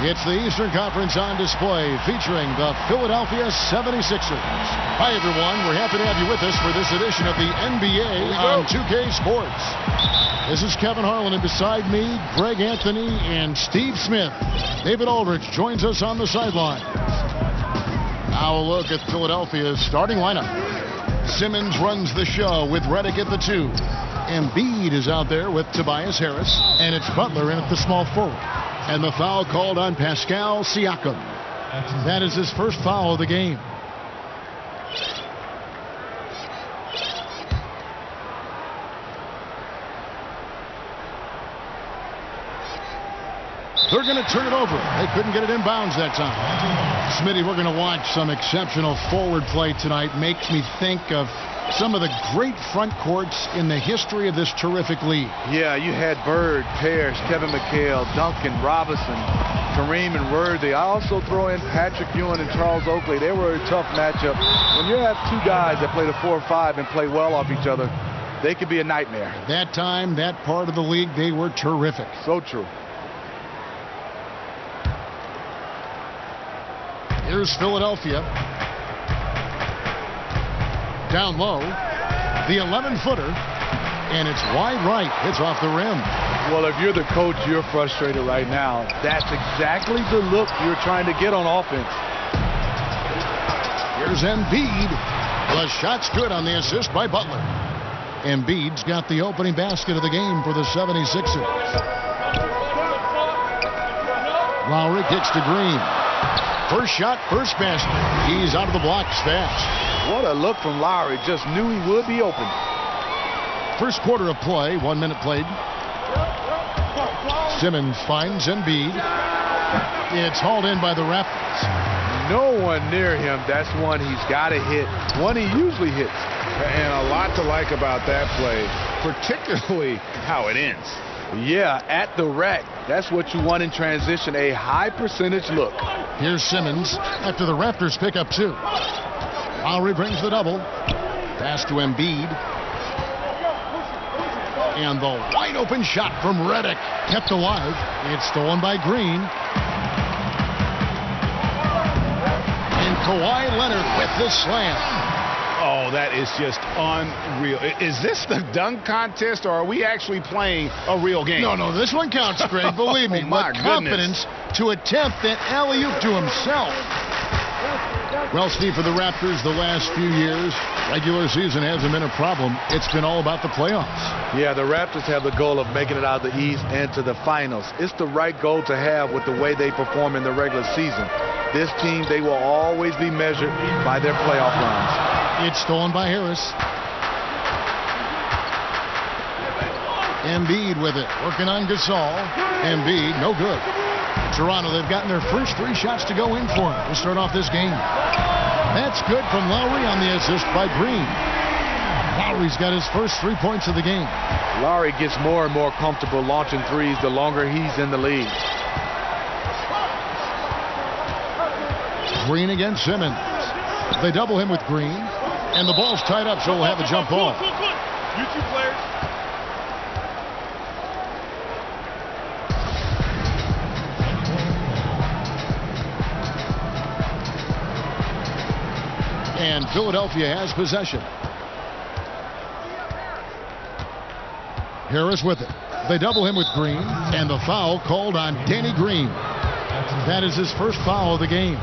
It's the Eastern Conference on display featuring the Philadelphia 76ers. Hi, everyone. We're happy to have you with us for this edition of the NBA on 2K Sports. This is Kevin Harlan, and beside me, Greg Anthony and Steve Smith. David Aldrich joins us on the sideline. Now a look at Philadelphia's starting lineup. Simmons runs the show with Redick at the 2. Embiid is out there with Tobias Harris, and it's Butler in at the small forward. And the foul called on Pascal Siakam. That is his first foul of the game. They're going to turn it over. They couldn't get it inbounds that time. Smitty, we're going to watch some exceptional forward play tonight. Makes me think of some of the great front courts in the history of this terrific league. Yeah, you had Bird, Parrish, Kevin McHale, Duncan, Robinson, Kareem, and Worthy. I also throw in Patrick Ewing and Charles Oakley. They were a tough matchup. When you have two guys that play the 4 or 5 and play well off each other, they could be a nightmare. That time, that part of the league, they were terrific. So true. Here's Philadelphia. Down low, the 11-footer, and it's wide right. It's off the rim. Well, if you're the coach, you're frustrated right now. That's exactly the look you're trying to get on offense. Here's Embiid. The shot's good on the assist by Butler. Embiid's got the opening basket of the game for the 76ers. Lowry kicks to Green. First shot, first basket. He's out of the blocks fast. What a look from Lowry. Just knew he would be open. First quarter of play, 1 minute played. Simmons finds Embiid. It's hauled in by the Raptors. No one near him. That's one he's got to hit. One he usually hits. And a lot to like about that play, particularly how it ends. Yeah, at the rack. That's what you want in transition, a high percentage look. Here's Simmons after the Raptors pick up 2. Lowry brings the double. Pass to Embiid. And the wide open shot from Redick kept alive. It's stolen by Green. And Kawhi Leonard with the slam. Oh, that is just unreal. Is this the dunk contest, or are we actually playing a real game? No, this one counts, Greg. Believe me. My but confidence to attempt that alley-oop to himself. Well, Steve, for the Raptors the last few years, regular season hasn't been a problem. It's been all about the playoffs. Yeah, the Raptors have the goal of making it out of the East and to the finals. It's the right goal to have with the way they perform in the regular season. This team, they will always be measured by their playoff runs. It's stolen by Harris. Embiid with it, working on Gasol. Embiid, no good. Toronto, they've gotten their first 3 shots to go in for him to start off this game. That's good from Lowry on the assist by Green. Lowry's got his first 3 points of the game. Lowry gets more and more comfortable launching threes the longer he's in the league. Green against Simmons. They double him with Green. And the ball's tied up, so we'll have a jump ball. You two players. And Philadelphia has possession. Harris with it. They double him with Green, and the foul called on Danny Green. That is his first foul of the game.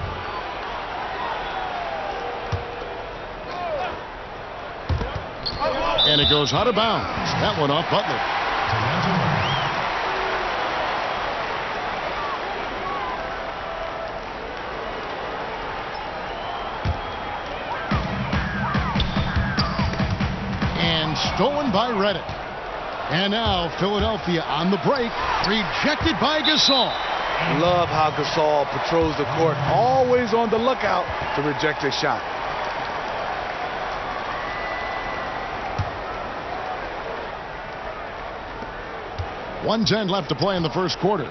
And it goes out of bounds. That one off Butler. And stolen by Redick. And now Philadelphia on the break. Rejected by Gasol. Love how Gasol patrols the court. Always on the lookout to reject a shot. 1:10 left to play in the first quarter.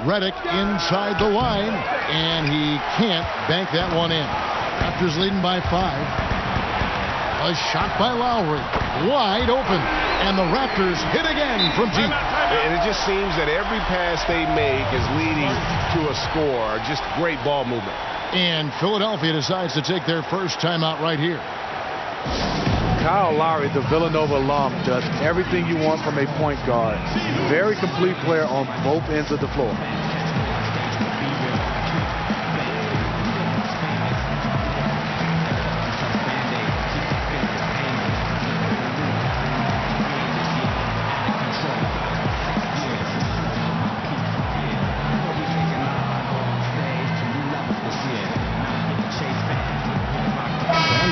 Redick inside the line, and he can't bank that one in. Raptors leading by 5. A shot by Lowry. Wide open. And the Raptors hit again from deep. And it just seems that every pass they make is leading to a score. Just great ball movement. And Philadelphia decides to take their first timeout right here. Kyle Lowry, the Villanova alum, does everything you want from a point guard. Very complete player on both ends of the floor.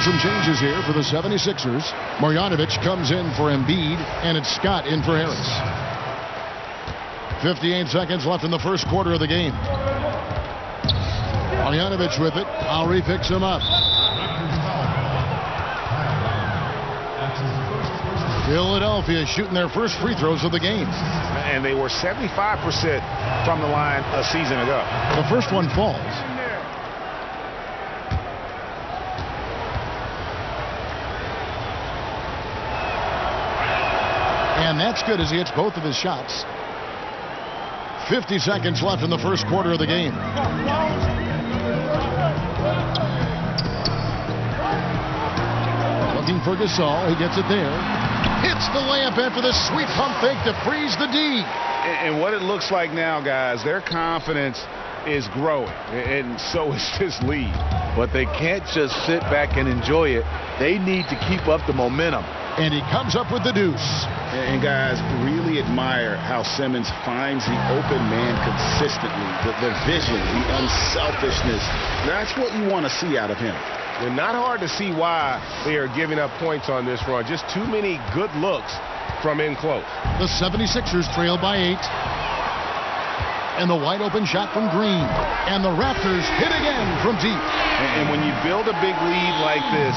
Some changes here for the 76ers. Marjanovic comes in for Embiid, and it's Scott in for Harris. 58 seconds left in the first quarter of the game. Marjanovic with it. Lowry picks him up. Philadelphia shooting their first free throws of the game. And they were 75% from the line a season ago. The first one falls. And that's good as he hits both of his shots. 50 seconds left in the first quarter of the game. Looking for Gasol. He gets it there. Hits the layup after the sweet pump fake to freeze the D. And what it looks like now, guys, their confidence is growing. And so is this lead. But they can't just sit back and enjoy it. They need to keep up the momentum. And he comes up with the deuce. And guys, really admire how Simmons finds the open man consistently. The vision, the unselfishness. That's what you want to see out of him. And not hard to see why they are giving up points on this run. Just too many good looks from in close. The 76ers trail by 8. And the wide open shot from Green. And the Raptors hit again from deep. And when you build a big lead like this,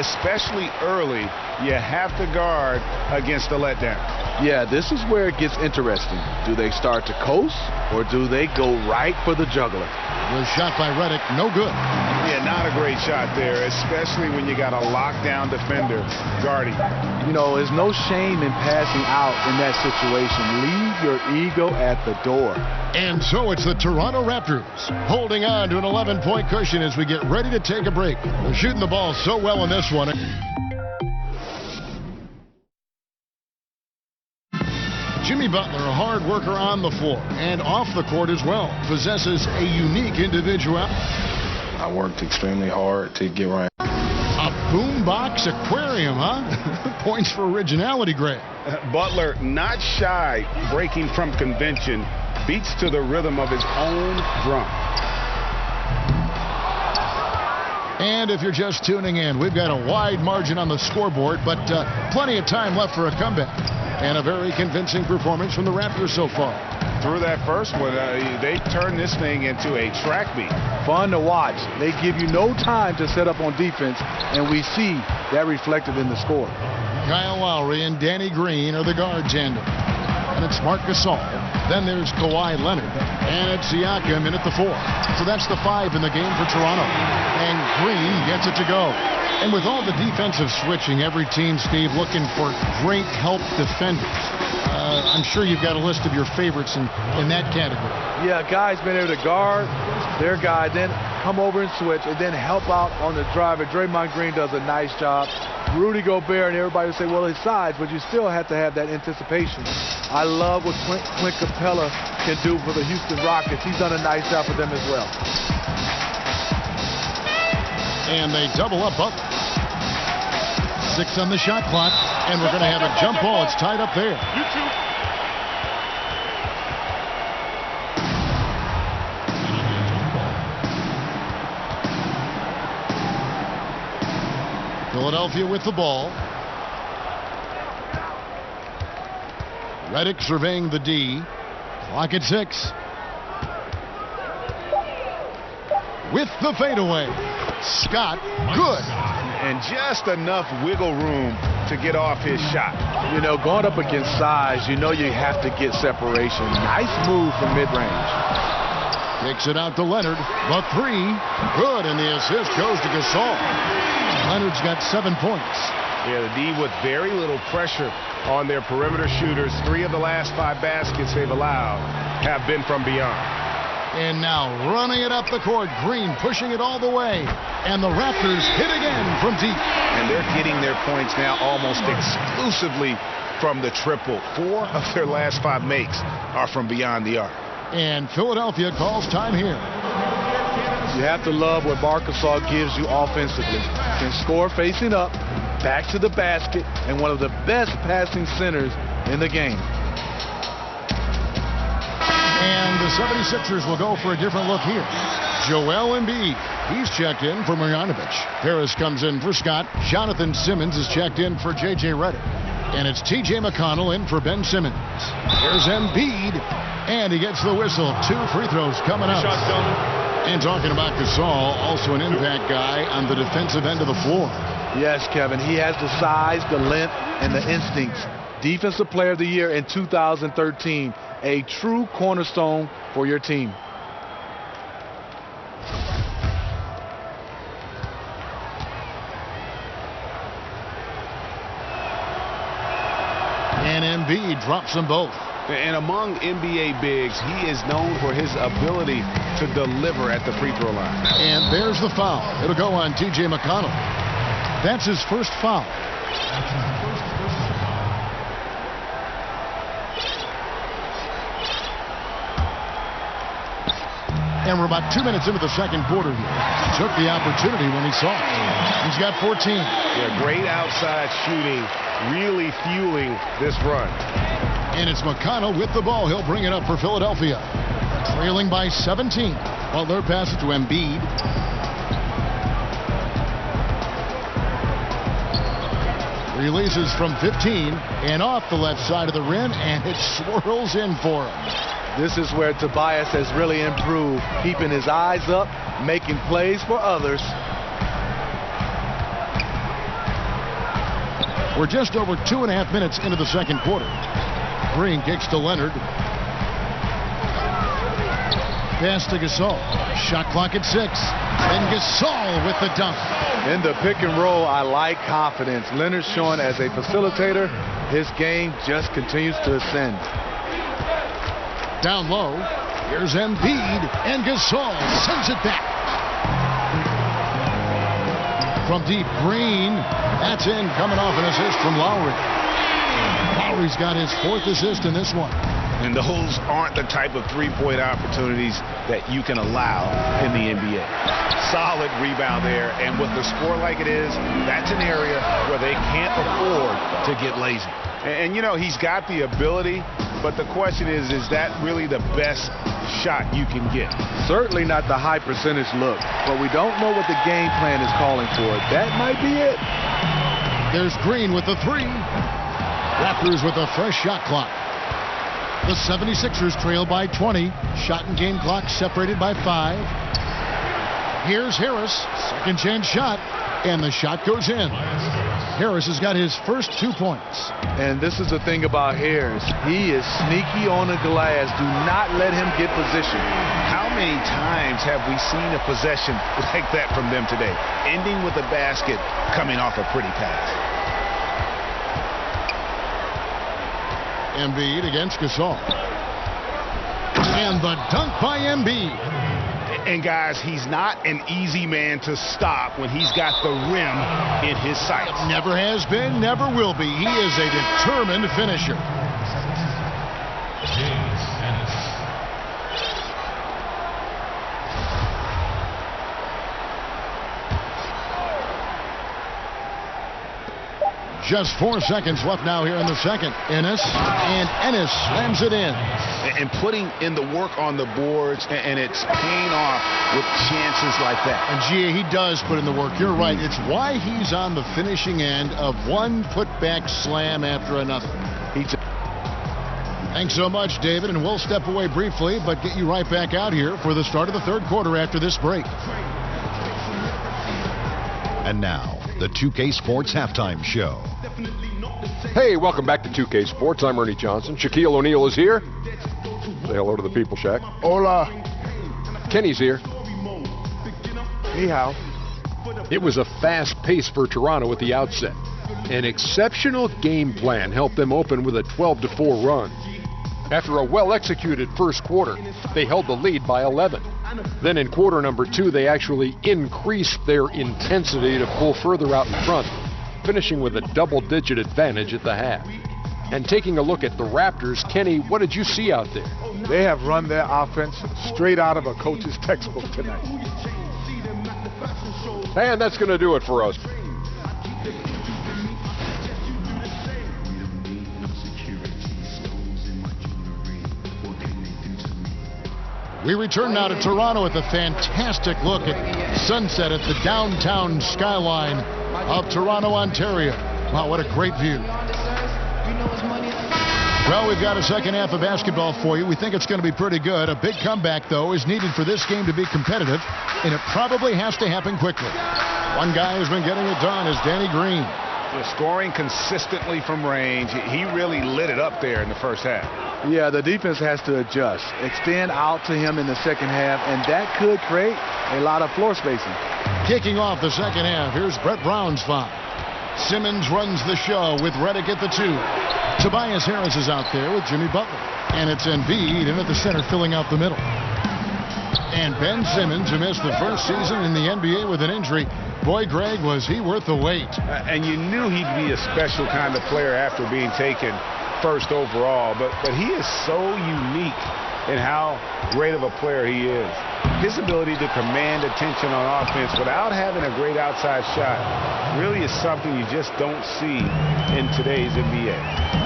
especially early, you have to guard against the letdown. Yeah, this is where it gets interesting. Do they start to coast, or do they go right for the juggler? The shot by Redick, no good. Yeah, not a great shot there, especially when you got a lockdown defender guarding. You know, there's no shame in passing out in that situation. Leave your ego at the door. And so it's the Toronto Raptors holding on to an 11-point cushion as we get ready to take a break. They're shooting the ball so well in this one. Jimmy Butler, a hard worker on the floor and off the court as well, possesses a unique individuality. I worked extremely hard to get right. A boombox aquarium, huh? Points for originality, Greg. Butler, not shy, breaking from convention, beats to the rhythm of his own drum. And if you're just tuning in, we've got a wide margin on the scoreboard, but plenty of time left for a comeback. And a very convincing performance from the Raptors so far. Through that first one, they turned this thing into a track meet. Fun to watch. They give you no time to set up on defense, and we see that reflected in the score. Kyle Lowry and Danny Green are the guard tandem. And it's Marc Gasol. Then there's Kawhi Leonard. And it's Siakam in at the 4. So that's the 5 in the game for Toronto. And Green gets it to go. And with all the defensive switching, every team, Steve, looking for great help defenders. I'm sure you've got a list of your favorites in that category. Yeah, guys been able to guard their guy, then come over and switch, and then help out on the drive. And Draymond Green does a nice job. Rudy Gobert, and everybody will say, well, his size, but you still have to have that anticipation. I love what Clint Capella can do for the Houston Rockets. He's done a nice job for them as well. And they double up Butler. 6 on the shot clock, and we're going to have a jump ball. It's tied up there. Philadelphia with the ball. Redick surveying the D. Clock at 6. With the fadeaway. Scott, good. And just enough wiggle room to get off his shot. You know, going up against size, you know you have to get separation. Nice move from mid-range. Kicks it out to Leonard. The 3, good, and the assist goes to Gasol. Leonard's got 7 points. Yeah, the D with very little pressure on their perimeter shooters. 3 of the last 5 baskets they've allowed have been from beyond. And now running it up the court, Green pushing it all the way. And the Raptors hit again from deep. And they're getting their points now almost exclusively from the triple. 4 of their last 5 makes are from beyond the arc. And Philadelphia calls time here. You have to love what Arkansas gives you offensively. Can score facing up, back to the basket, and one of the best passing centers in the game. And the 76ers will go for a different look here. Joel Embiid, he's checked in for Marjanovic. Harris comes in for Scott. Jonathan Simmons is checked in for J.J. Redick. And it's T.J. McConnell in for Ben Simmons. Here's Embiid, and he gets the whistle. 2 free throws coming up. And talking about Gasol, also an impact guy on the defensive end of the floor. Yes, Kevin, he has the size, the length, and the instincts. Defensive Player of the Year in 2013. A true cornerstone for your team. And Embiid drops them both. And among NBA bigs, he is known for his ability to deliver at the free throw line. And there's the foul. It'll go on T.J. McConnell. That's his first foul. And we're about 2 minutes into the second quarter here. Took the opportunity when he saw it. He's got 14. Yeah, great outside shooting, really fueling this run. And it's McConnell with the ball. He'll bring it up for Philadelphia. Trailing by 17. Butler passes to Embiid. Releases from 15 and off the left side of the rim, and it swirls in for him. This is where Tobias has really improved, keeping his eyes up, making plays for others. We're just over 2.5 minutes into the second quarter. Green kicks to Leonard. Pass to Gasol. Shot clock at 6. And Gasol with the dunk. In the pick and roll, I like confidence. Leonard showing as a facilitator, his game just continues to ascend. Down low, here's Embiid, and Gasol sends it back. From deep, Green, that's in, coming off an assist from Lowry. Lowry's got his 4th assist in this one. And those aren't the type of three-point opportunities that you can allow in the NBA. Solid rebound there, and with the score like it is, that's an area where they can't afford to get lazy. And you know, he's got the ability, but the question is that really the best shot you can get? Certainly not the high percentage look, but we don't know what the game plan is calling for. That might be it. There's Green with the 3. Raptors with a fresh shot clock. The 76ers trail by 20. Shot and game clock separated by 5. Here's Harris. Second chance shot. And the shot goes in. Harris has got his first 2 points. And this is the thing about Harris. He is sneaky on the glass. Do not let him get position. How many times have we seen a possession like that from them today? Ending with a basket, coming off a pretty pass. Embiid against Gasol. And the dunk by Embiid. And guys, he's not an easy man to stop when he's got the rim in his sights. Never has been, never will be. He is a determined finisher. Just 4 seconds left now here in the second. Ennis slams it in. And putting in the work on the boards, and it's paying off with chances like that. And Gia, he does put in the work. You're right. It's why he's on the finishing end of one putback slam after another. Thanks so much, David, and we'll step away briefly, but get you right back out here for the start of the third quarter after this break. And now, the 2K Sports Halftime Show. Hey, welcome back to 2K Sports. I'm Ernie Johnson. Shaquille O'Neal is here. Say hello to the people, Shaq. Hola. Kenny's here. Ni hao. It was a fast pace for Toronto at the outset. An exceptional game plan helped them open with a 12-4 run. After a well-executed first quarter, they held the lead by 11. Then in quarter number 2, they actually increased their intensity to pull further out in front, finishing with a double-digit advantage at the half. And taking a look at the Raptors, Kenny, what did you see out there? They have run their offense straight out of a coach's textbook tonight. And that's going to do it for us. We return now to Toronto with a fantastic look at sunset at the downtown skyline of Toronto, Ontario. Wow, what a great view. Well, we've got a second half of basketball for you. We think it's going to be pretty good. A big comeback, though, is needed for this game to be competitive, and it probably has to happen quickly. One guy who's been getting it done is Danny Green. Scoring consistently from range. He really lit it up there in the first half. Yeah, the defense has to adjust, extend out to him in the second half, and that could create a lot of floor spacing. Kicking off the second half, here's Brett Brown's foul. Simmons runs the show with Redick at the 2. Tobias Harris is out there with Jimmy Butler. And it's Embiid in at the center filling out the middle. And Ben Simmons, who missed the first season in the NBA with an injury. Boy, Greg, was he worth the wait. And you knew he'd be a special kind of player after being taken first overall. But he is so unique in how great of a player he is. His ability to command attention on offense without having a great outside shot really is something you just don't see in today's NBA.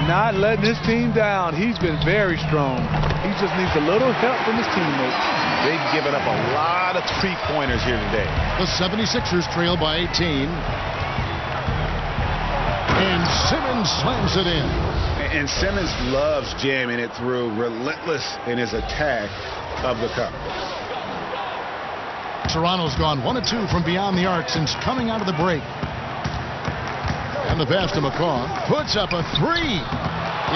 Not letting his team down. He's been very strong. He just needs a little help from his teammates. They've given up a lot of three-pointers here today. The 76ers trail by 18. And Simmons slams it in. And Simmons loves jamming it through, relentless in his attack of the cup. Toronto's gone 1 of 2 from beyond the arc since coming out of the break. And the pass to McCaw. Puts up a 3.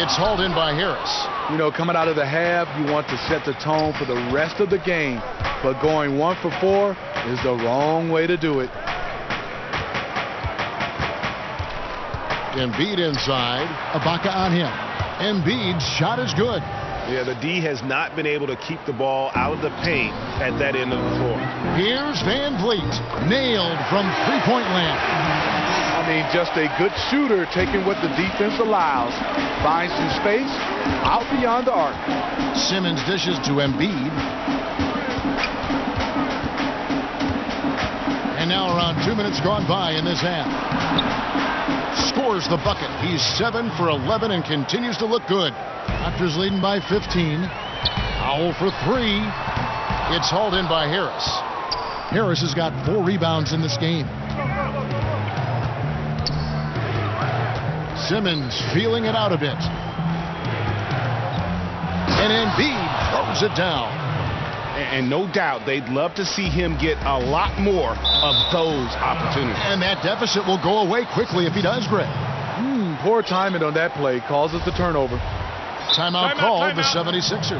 It's hauled in by Harris. You know, coming out of the half, you want to set the tone for the rest of the game. But going 1 for 4 is the wrong way to do it. Embiid inside. Ibaka on him. Embiid's shot is good. Yeah, the D has not been able to keep the ball out of the paint at that end of the floor. Here's Van Vliet. Nailed from three-point land. I mean, just a good shooter taking what the defense allows. Finds some space out beyond the arc. Simmons dishes to Embiid. And now around 2 minutes gone by in this half. Scores the bucket. He's 7 for 11 and continues to look good. Raptors leading by 15. Powell for 3. It's hauled in by Harris. Harris has got 4 rebounds in this game. Simmons feeling it out a bit. And Embiid throws it down. And no doubt they'd love to see him get a lot more of those opportunities. And that deficit will go away quickly if he does, Greg. Poor timing on that play causes the turnover. Timeout called the 76ers.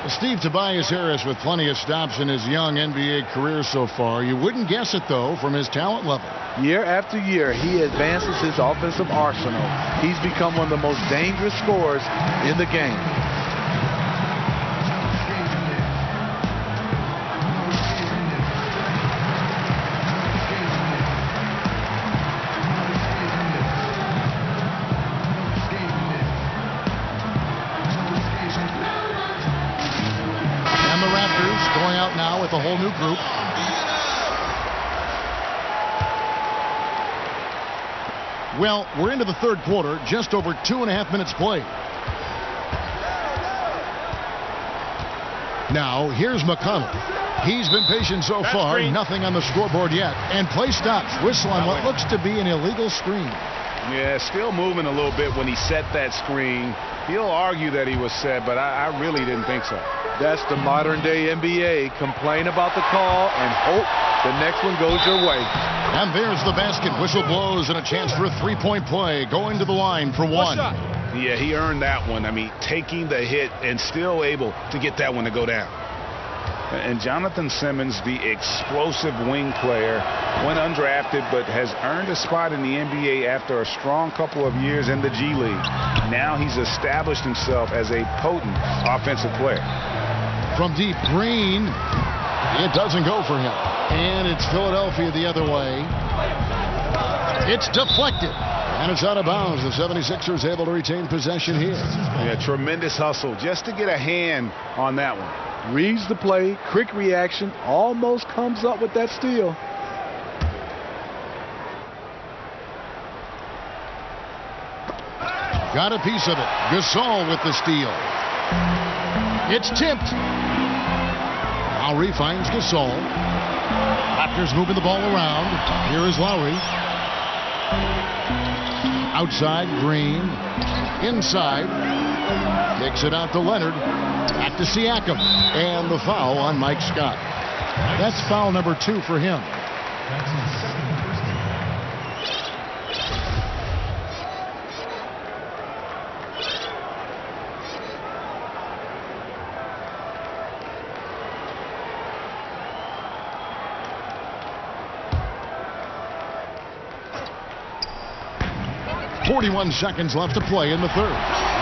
Steve Tobias Harris with plenty of stops in his young NBA career so far. You wouldn't guess it, though, from his talent level. Year after year, he advances his offensive arsenal. He's become one of the most dangerous scorers in the game. Going out now with a whole new group. Well, we're into the third quarter, just over 2.5 minutes played. Now, here's McConnell. He's been patient so far, nothing on the scoreboard yet. And play stops, whistle on what looks to be an illegal screen. Yeah, still moving a little bit when he set that screen. He'll argue that he was set, but I really didn't think so. That's the modern day NBA. Complain about the call and hope the next one goes your way. And there's the basket. Whistle blows and a chance for a three-point play. Going to the line for 1. Yeah, he earned that one. I mean, taking the hit and still able to get that one to go down. And Jonathan Simmons, the explosive wing player, went undrafted but has earned a spot in the NBA after a strong couple of years in the G League. Now he's established himself as a potent offensive player. From deep, Green. It doesn't go for him. And it's Philadelphia the other way. It's deflected. And it's out of bounds. The 76ers able to retain possession here. Yeah, tremendous hustle just to get a hand on that one. Reads the play, quick reaction, almost comes up with that steal. Got a piece of it. Gasol with the steal. It's tipped. Lowry finds Gasol. Raptors moving the ball around. Here is Lowry. Outside, Green. Inside. Kicks it out to Leonard. Back to Siakam. And the foul on Mike Scott. That's foul number 2 for him. .41 seconds left to play in the third.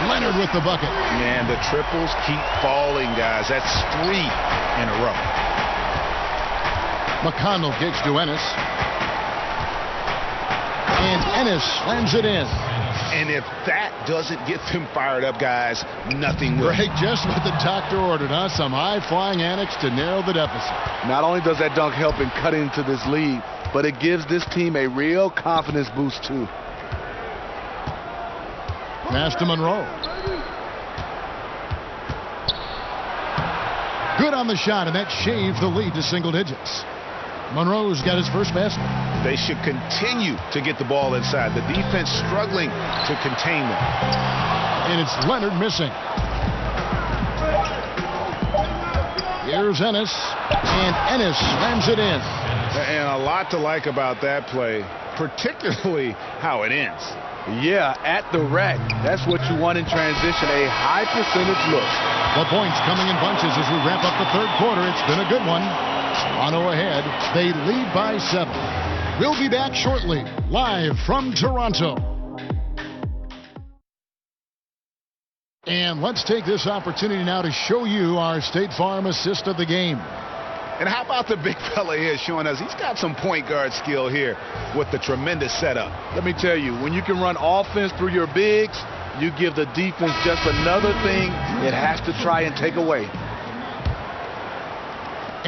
Leonard with the bucket. Man, the triples keep falling, guys. That's 3 in a row. McConnell kicks to Ennis. And Ennis slams it in. And if that doesn't get them fired up, guys, nothing will. Greg, just what the doctor ordered, huh? Some high-flying annex to narrow the deficit. Not only does that dunk help in cutting into this lead, but it gives this team a real confidence boost, too. Pass to Monroe. Good on the shot, and that shaves the lead to single digits. Monroe's got his first basket. They should continue to get the ball inside. The defense struggling to contain them. And it's Leonard missing. Here's Ennis, and Ennis slams it in. And a lot to like about that play, particularly how it ends. Yeah, at the rack. That's what you want in transition, a high percentage look. The points coming in bunches as we wrap up the third quarter. It's been a good one. Toronto ahead. They lead by 7. We'll be back shortly, live from Toronto. And let's take this opportunity now to show you our State Farm assist of the game. And how about the big fella here showing us he's got some point guard skill here with the tremendous setup. Let me tell you, when you can run offense through your bigs, you give the defense just another thing it has to try and take away.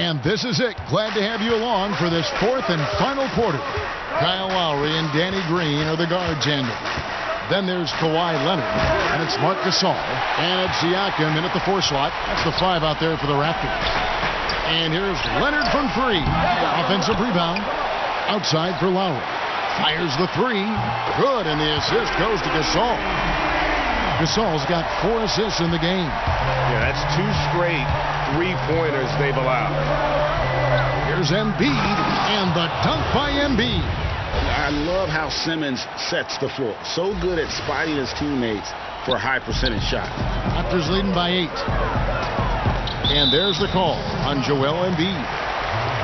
And this is it. Glad to have you along for this 4th and final quarter. Kyle Lowry and Danny Green are the guard tandem. Then there's Kawhi Leonard, and it's Marc Gasol, and it's Siakam in at the 4 slot. That's the 5 out there for the Raptors. And here's Leonard from 3. Offensive rebound. Outside for Lowry. Fires the 3. Good, and the assist goes to Gasol. Gasol's got 4 assists in the game. Yeah, that's 2 straight 3-pointers they've allowed. Here's Embiid, and the dunk by Embiid. I love how Simmons sets the floor. So good at spotting his teammates for a high percentage shot. Raptors leading by 8. And there's the call on Joel Embiid.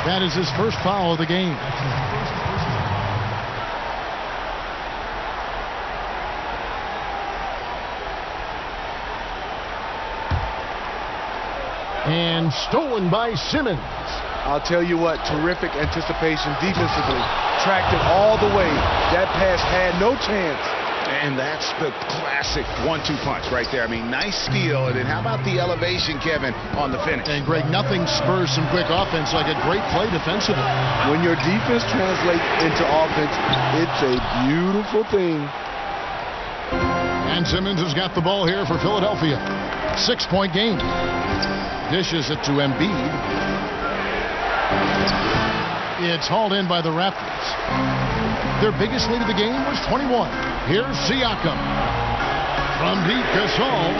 That is his first foul of the game. And stolen by Simmons. I'll tell you what, terrific anticipation defensively. Tracked it all the way. That pass had no chance. And that's the classic 1-2 punch right there. I mean, nice steal. And then how about the elevation, Kevin, on the finish? And, Greg, nothing spurs some quick offense like a great play defensively. When your defense translates into offense, it's a beautiful thing. And Simmons has got the ball here for Philadelphia. 6-point game. Dishes it to Embiid. It's hauled in by the Raptors. Their biggest lead of the game was 21. Here's Siakam. From deep, Gasol.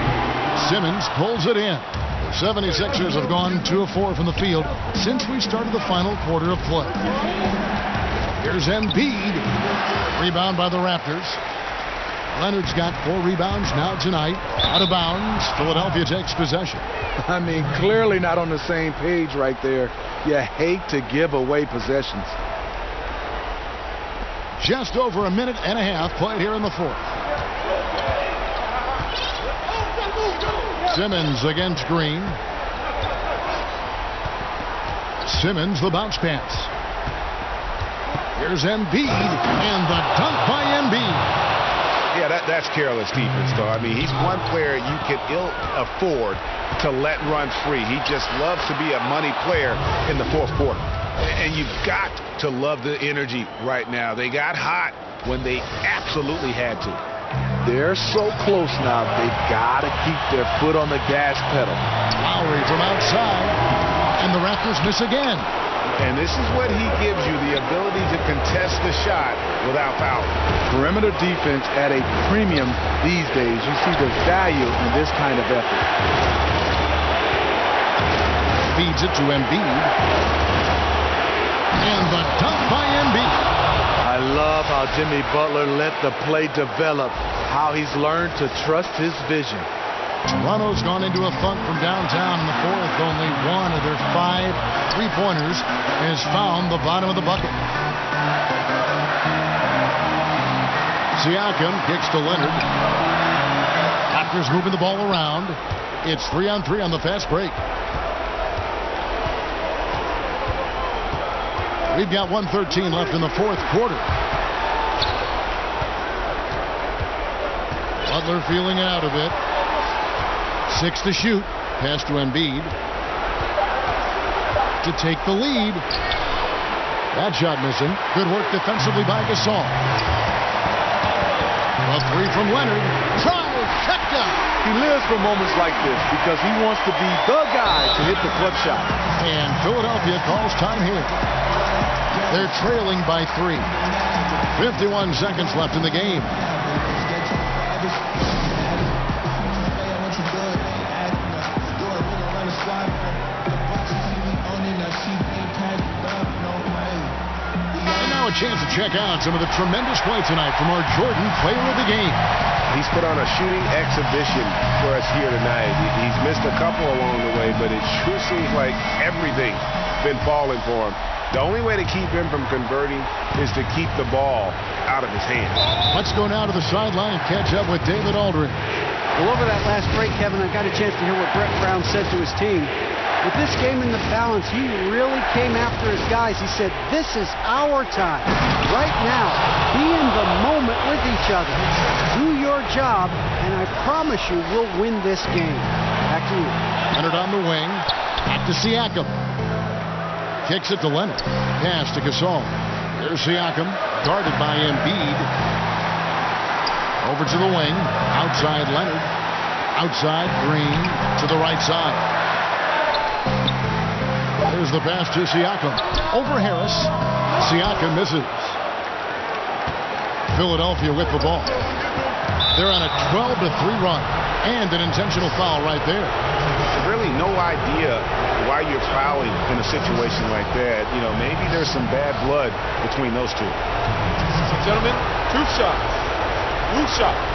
Simmons pulls it in. The 76ers have gone 2 of 4 from the field since we started the final quarter of play. Here's Embiid. Rebound by the Raptors. Leonard's got 4 rebounds now tonight. Out of bounds. Philadelphia takes possession. I mean, clearly not on the same page right there. You hate to give away possessions. Just over a minute and a half played here in the fourth. Simmons against Green. Simmons, the bounce pass. Here's Embiid, and the dunk by Embiid. Yeah, that's careless defense, though. I mean, he's one player you can ill afford to let run free. He just loves to be a money player in the fourth quarter. And you've got to love the energy right now. They got hot when they absolutely had to. They're so close now, they got to keep their foot on the gas pedal. Lowry from outside, and the Raptors miss again. And this is what he gives you, the ability to contest the shot without fouling. Perimeter defense at a premium these days. You see the value in this kind of effort. Feeds it to Embiid. And the dunk by Embiid. I love how Jimmy Butler let the play develop, how he's learned to trust his vision. Toronto's gone into a funk from downtown in the fourth. Only one of their 5 three-pointers has found the bottom of the bucket. Siakam kicks to Leonard. Raptors moving the ball around. It's 3-on-3 on the fast break. We've got 1:13 left in the fourth quarter. Butler feeling it out a bit. 6 to shoot. Pass to Embiid to take the lead. That shot missing. Good work defensively by Gasol. A 3 from Leonard. Trifecta. He lives for moments like this because he wants to be the guy to hit the clutch shot. And Philadelphia calls time here. They're trailing by 3. 51 seconds left in the game. A chance to check out some of the tremendous play tonight from our Jordan player of the game. He's put on a shooting exhibition for us here tonight. He's missed a couple along the way, but it sure seems like everything's been falling for him. The only way to keep him from converting is to keep the ball out of his hands. Let's go now to the sideline and catch up with David Aldridge. Well, over that last break, Kevin, I got a chance to hear what Brett Brown said to his team. With this game in the balance, he really came after his guys. He said, this is our time. Right now, be in the moment with each other. Do your job, and I promise you we'll win this game. Back to you. Leonard on the wing. Back to Siakam. Kicks it to Leonard. Pass to Gasol. There's Siakam. Guarded by Embiid. Over to the wing. Outside Leonard. Outside Green. To the right side. There's the pass to Siakam. Over Harris. Siakam misses. Philadelphia with the ball. They're on a 12-3 run. And an intentional foul right there. Really no idea why you're fouling in a situation like that. You know, maybe there's some bad blood between those two. Gentlemen, 2 shots. 2 shots.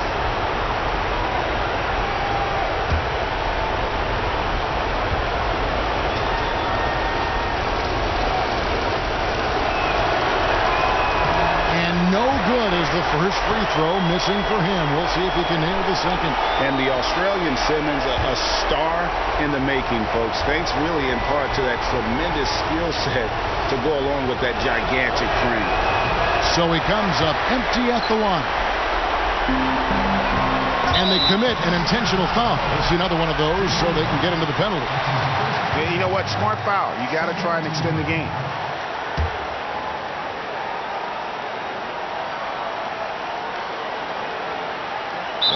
Good as the first free throw, missing for him. We'll see if he can nail the second. And the Australian Simmons, a star in the making, folks. Thanks really in part to that tremendous skill set to go along with that gigantic frame. So he comes up empty at the line. And they commit an intentional foul. We'll see another one of those so they can get into the penalty. Yeah, you know what? Smart foul. You got to try and extend the game.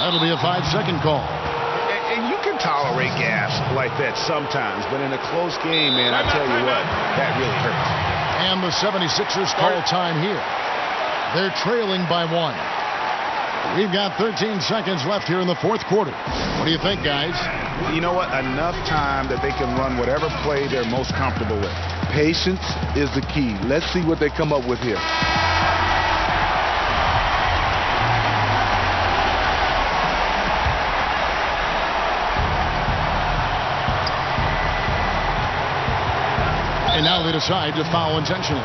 That'll be a 5-second call. And you can tolerate gas like that sometimes, but in a close game, man, I tell you what, that really hurts. And the 76ers call time here. They're trailing by 1. We've got 13 seconds left here in the fourth quarter. What do you think, guys? You know what? Enough time that they can run whatever play they're most comfortable with. Patience is the key. Let's see what they come up with here. And now they decide to foul intentionally.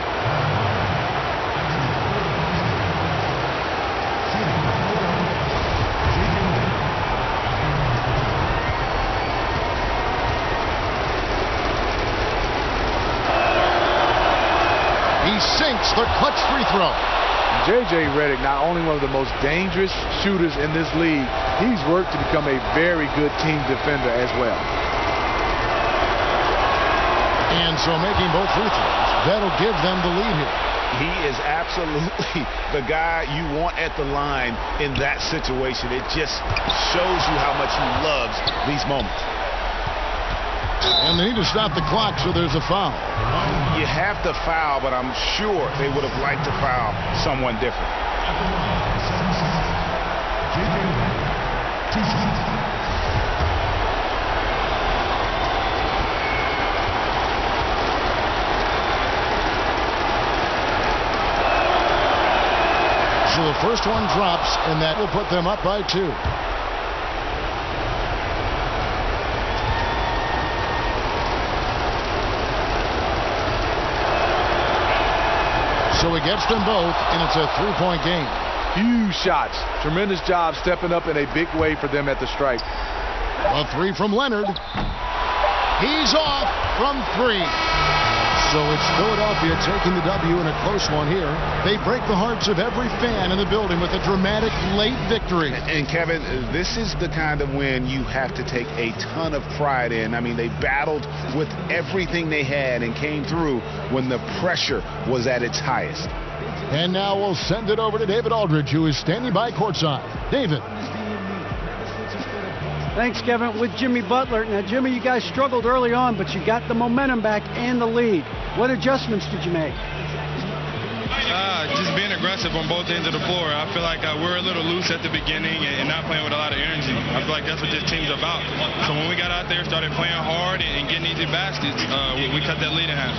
He sinks the clutch free throw. J.J. Redick, not only one of the most dangerous shooters in this league, he's worked to become a very good team defender as well. And so making both free throws, that'll give them the lead here. He is absolutely the guy you want at the line in that situation. It just shows you how much he loves these moments. And they need to stop the clock, so there's a foul. You have to foul, but I'm sure they would have liked to foul someone different. So the first one drops, and that will put them up by 2. So he gets them both, and it's a 3-point game. Huge shots. Tremendous job stepping up in a big way for them at the stripe. A 3 from Leonard. He's off from 3. So it's Philadelphia taking the W in a close one here. They break the hearts of every fan in the building with a dramatic late victory. And Kevin, this is the kind of win you have to take a ton of pride in. I mean, they battled with everything they had and came through when the pressure was at its highest. And now we'll send it over to David Aldridge, who is standing by courtside. David. Thanks, Kevin. With Jimmy Butler. Now, Jimmy, you guys struggled early on, but you got the momentum back and the lead. What adjustments did you make? Just being aggressive on both ends of the floor. I feel like we're a little loose at the beginning and not playing with a lot of energy. I feel like that's what this team's about. So when we got out there, started playing hard and getting easy baskets, we cut that lead in half.